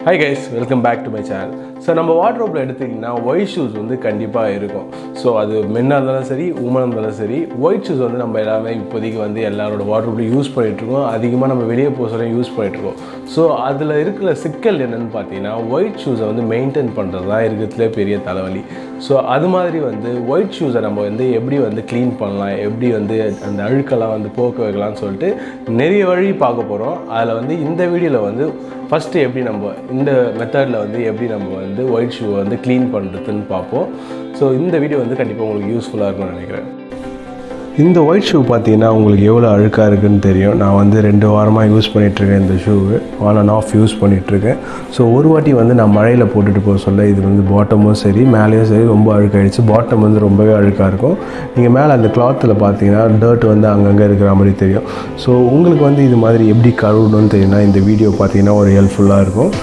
Hi guys, welcome back to my channel. So நம்ம வார்ட்ரோப்பில் எடுத்திங்கன்னா white shoes வந்து கண்டிப்பாக இருக்கும். ஸோ அது மென்னாக இருந்தாலும் சரி உமனாக இருந்தாலும் சரி ஒயிட் ஷூஸ் வந்து நம்ம எல்லாமே இப்போதைக்கு வந்து எல்லாரோட வார்ட்ரோப்லையும் யூஸ் பண்ணிகிட்ருக்கோம். அதிகமாக நம்ம வெளியே போக சொல்ல யூஸ் பண்ணிகிட்ருக்கோம். ஸோ அதில் இருக்கிற சிக்கல் என்னென்னு பார்த்தீங்கன்னா ஒயிட் ஷூஸை வந்து மெயின்டைன் பண்ணுறது தான் இருக்கிறதுலே பெரிய தலைவலி. ஸோ அது மாதிரி வந்து ஒயிட் ஷூஸை நம்ம வந்து எப்படி வந்து க்ளீன் பண்ணலாம், எப்படி வந்து அந்த அழுக்கெல்லாம் வந்து போக்க வைக்கலாம்னு சொல்லிட்டு நிறைய வழி பார்க்க போகிறோம். அதில் வந்து இந்த வீடியோவில் வந்து ஃபஸ்ட்டு எப்படி நம்ம இந்த மெத்தடில் வந்து எப்படி நம்ம வந்து ஒயிட் ஷூவை வந்து க்ளீன் பண்ணுறதுன்னு பார்ப்போம். ஸோ இந்த வீடியோ வந்து கண்டிப்பாக உங்களுக்கு யூஸ்ஃபுல்லாக இருக்கும்னு நினைக்கிறேன். இந்த ஒயிட் ஷூ பார்த்தீங்கன்னா உங்களுக்கு எவ்வளோ அழுக்காக இருக்குதுன்னு தெரியும். நான் வந்து 2 வாரமாக யூஸ் பண்ணிகிட்ருக்கேன். இந்த ஷூவு ஆன் அண்ட் ஆஃப் யூஸ் பண்ணிகிட்ருக்கேன். ஸோ ஒரு வாட்டி வந்து நான் மழையில் போட்டுட்டு போக சொல்ல இது வந்து பாட்டமும் சரி மேலேயும் சரி ரொம்ப அழுக்காகிடுச்சு. பாட்டம் வந்து ரொம்பவே அழுக்காக இருக்கும். நீங்கள் மேலே அந்த கிளாத்தில் பார்த்தீங்கன்னா டர்ட் வந்து அங்கங்கே இருக்கிற மாதிரி தெரியும். ஸோ உங்களுக்கு வந்து இது மாதிரி எப்படி கழுவணும்னு தெரியும்னா இந்த வீடியோ பார்த்தீங்கன்னா ஒரு ஹெல்ப்ஃபுல்லாக இருக்கும்.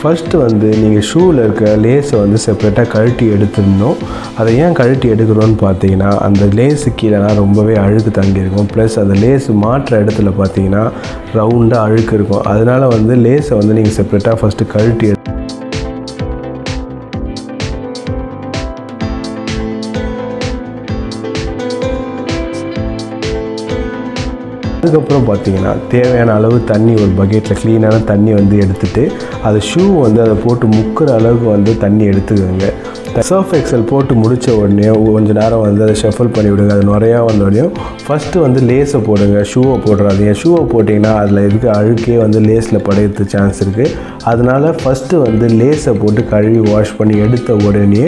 ஃபஸ்ட்டு வந்து நீங்கள் ஷூவில் இருக்க லேஸை வந்து செப்பரேட்டாக கழட்டி எடுத்துடணும். அதை ஏன் கழட்டி எடுக்கணும்னு பார்த்தீங்கன்னா அந்த லேஸு கீழேலாம் ரொம்பவே அழுக்கு தங்கியிருக்கும். ப்ளஸ் அந்த லேஸு மாற்ற இடத்துல பார்த்தீங்கன்னா ரவுண்டாக அழுக்கு இருக்கும். அதனால் வந்து லேஸை வந்து நீங்கள் செப்பரேட்டாக ஃபஸ்ட்டு கழட்டி அதுக்கப்புறம் பார்த்தீங்கன்னா தேவையான அளவு தண்ணி ஒரு பக்கெட்டில் க்ளீனான தண்ணி வந்து எடுத்துகிட்டு அதை ஷூ வந்து அதை போட்டு முக்கிற அளவுக்கு வந்து தண்ணி எடுத்துக்கோங்க. சர்ஃப் எக்ஸல் போட்டு முடித்த உடனே கொஞ்சம் நேரம் வந்து அதை ஷஃபில் பண்ணி விடுங்க. அது நிறையா வந்தோடனையும் ஃபஸ்ட்டு வந்து லேஸை போடுங்க, ஷூவை போடுறாதீங்க. ஷூவை போட்டிங்கன்னா அதில் இருக்க அழுக்கே வந்து லேஸில் படையிறது சான்ஸ் இருக்குது. அதனால் ஃபஸ்ட்டு வந்து லேஸை போட்டு கழுவி வாஷ் பண்ணி எடுத்த உடனே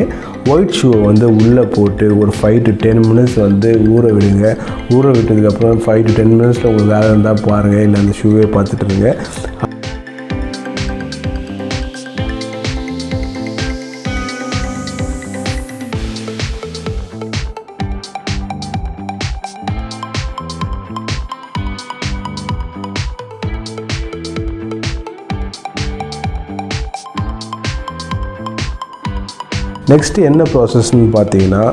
ஒயிட் ஷூவை வந்து உள்ளே போட்டு ஒரு 5 to 10 minutes வந்து ஊற விடுங்க. ஊற விட்டதுக்கப்புறம் 5 to 10 minutesல உங்களுக்கு வேலை இருந்தால் பாருங்கள், இல்லை அந்த ஷூவே பார்த்துட்டு இருங்க. நெக்ஸ்ட்டு என்ன ப்ராசஸ்ன்னு பார்த்தீங்கன்னா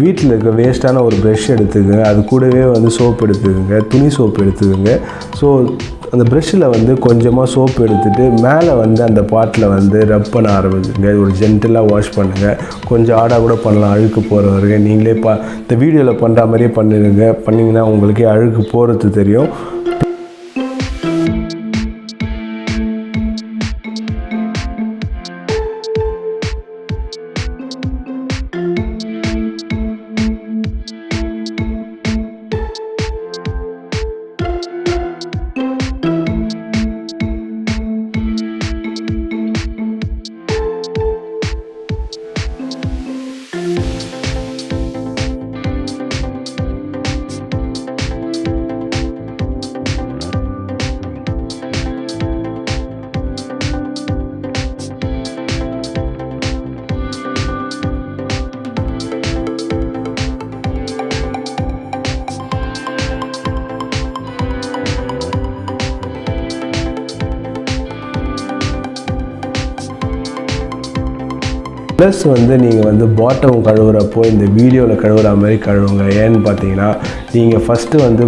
வீட்டில் இருக்க வேஸ்ட்டான ஒரு ப்ரஷ் எடுத்துக்கோங்க. அது கூடவே வந்து சோப் எடுத்துக்கோங்க, துணி சோப்பு எடுத்துக்கோங்க. ஸோ அந்த ப்ரெஷ்ஷில் வந்து கொஞ்சமாக சோப்பு எடுத்துகிட்டு மேலே வந்து அந்த பாட்டில் வந்து ரப் பண்ண ஆரம்பிச்சுங்க. ஒரு ஜென்டலாக வாஷ் பண்ணுங்கள். கொஞ்சம் ஆடாக கூட பண்ணலாம் அழுக்கு போகிற வரைக்கும். நீங்களே இந்த வீடியோவில் பண்ணுற மாதிரியே பண்ணிங்கன்னா உங்களுக்கே அழுக்கு போகிறது தெரியும். ப்ளஸ் வந்து நீங்கள் வந்து பாட்டம் கழுவுறப்போ இந்த வீடியோவில் கழுவுற மாதிரி கழுவுங்க. ஏன்னு பார்த்தீங்கன்னா நீங்கள் ஃபஸ்ட்டு வந்து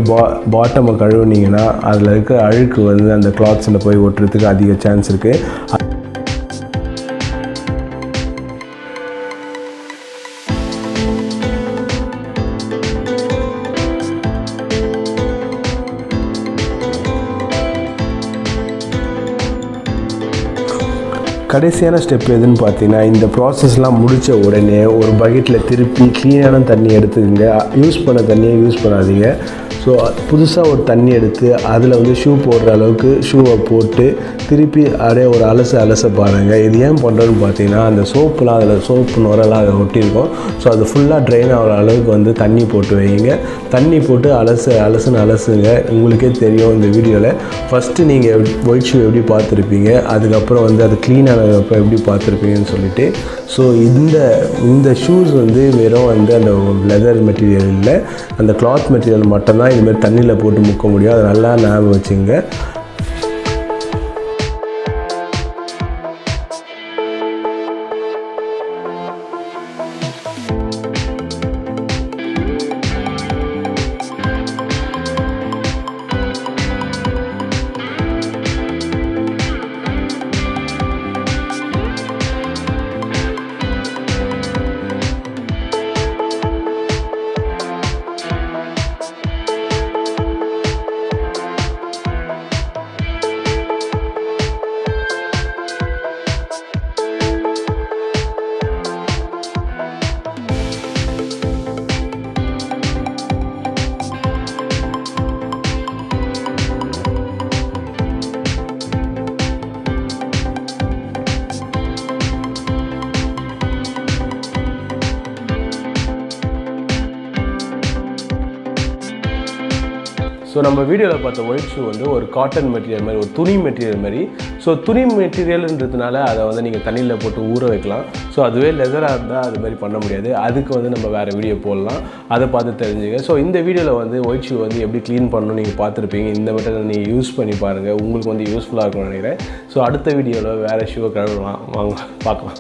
பாட்டமை கழுவுனீங்கன்னா அதில் இருக்கிற அழுக்கு வந்து அந்த கிளாத்ஸில் போய் ஒட்டுறதுக்கு அதிக சான்ஸ் இருக்குது. கடைசியான ஸ்டெப் எதுன்னு பார்த்தீங்கன்னா இந்த ப்ராசஸ்லாம் முடித்த உடனே ஒரு பக்கெட்டில் திருப்பி க்ளீனான தண்ணி எடுத்துக்கங்க. யூஸ் பண்ண தண்ணியை யூஸ் பண்ணாதீங்க. ஸோ புதுசாக ஒரு தண்ணி எடுத்து அதில் வந்து ஷூ போடுற அளவுக்கு ஷூவை போட்டு திருப்பி அப்படியே ஒரு அலச பாருங்கள். இது ஏன் பண்ணுறோன்னு பார்த்தீங்கன்னா அந்த சோப்புலாம் அதில் சோப்பு நுரெல்லாம் அதை ஒட்டியிருக்கும். ஸோ அது ஃபுல்லாக ட்ரைன் ஆகிற அளவுக்கு வந்து தண்ணி போட்டு வைங்க. தண்ணி போட்டு அலசுங்க. உங்களுக்கே தெரியும் இந்த வீடியோவில் ஃபஸ்ட்டு நீங்கள் ஒயிட் ஷூ எப்படி பார்த்துருப்பீங்க, அதுக்கப்புறம் வந்து அது க்ளீனான அப்போ எப்படி பார்த்துருப்பீங்கன்னு சொல்லிட்டு. ஸோ இந்த ஷூஸ் வந்து வெறும் வந்து அந்த லெதர் மெட்டீரியல் இல்லை, அந்த கிளாத் மெட்டீரியல் மட்டும்தான் இதுமாதிரி தண்ணியில் போட்டு முக்க முடியும். அதை நல்லா ஞாபகம் வச்சுங்க. ஸோ நம்ம வீடியோவில் பார்த்த ஒயிட் ஷூ வந்து ஒரு காட்டன் மெட்டீரியல் மாதிரி, ஒரு துணி மெட்டீரியல் மாதிரி. ஸோ துணி மெட்டீரியல்ன்றதுனால அதை வந்து நீங்கள் தண்ணியில் போட்டு ஊற வைக்கலாம். ஸோ அதுவே லெதராக இருந்தால் அது மாதிரி பண்ண முடியாது. அதுக்கு வந்து நம்ம வேறு வீடியோ போடலாம், அதை பார்த்து தெரிஞ்சுங்க. ஸோ இந்த வீடியோவில் வந்து ஒயிட் ஷூ வந்து எப்படி க்ளீன் பண்ணணும் நீங்கள் பார்த்துருப்பீங்க. இந்த மெட்டீரியல் நீங்கள் யூஸ் பண்ணி பாருங்கள், உங்களுக்கு வந்து யூஸ்ஃபுல்லாக இருக்கும்னு நினைக்கிறேன். ஸோ அடுத்த வீடியோவில் வேறு ஷூவை கழுவலாம், வாங்க பார்க்கலாம்.